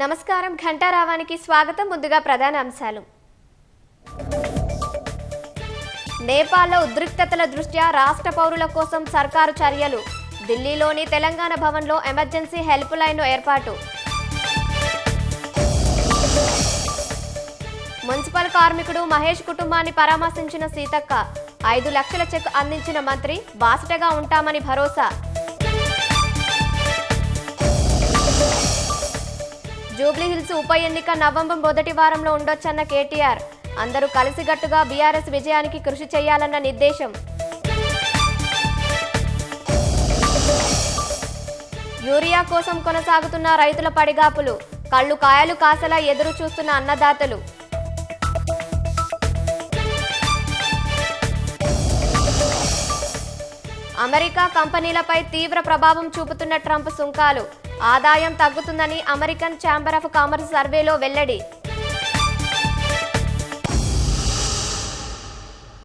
నమస్కారం ఘంటారావానికి స్వాగతం. ముందుగా ప్రధాన అంశాలు. నేపాల్లో ఉద్రిక్తతల దృష్ట్యా రాష్ట్ర పౌరుల కోసం సర్కారు చర్యలు. ఢిల్లీలోని తెలంగాణ భవన్లో ఎమర్జెన్సీ హెల్ప్ లైన్ ఏర్పాటు. మున్సిపల్ కార్మికుడు మహేష్ కుటుంబాన్ని పరామర్శించిన సీతక్క. 5 లక్షల చెక్ అందించిన మంత్రి. బాసటగా ఉంటామని భరోసా. జూబ్లీహిల్స్ ఉప ఎన్నిక నవంబర్ మొదటి వారంలో ఉండొచ్చన్న కేటీఆర్. అందరూ కలిసికట్టుగా బీఆర్ఎస్ విజయానికి కృషి చేయాలన్న నిర్దేశం. యూరియా కోసం కొనసాగుతున్న రైతుల పడిగాపులు. కళ్ళు కాయలు కాసలా ఎదురు చూస్తున్న అన్నదాతలు. అమెరికా కంపెనీలపై తీవ్ర ప్రభావం చూపుతున్న ట్రంప్ సుంకాలు. ఆదాయం తగ్గుతుందని అమెరికన్ ఛాంబర్ ఆఫ్ కామర్స్ సర్వేలో వెల్లడి.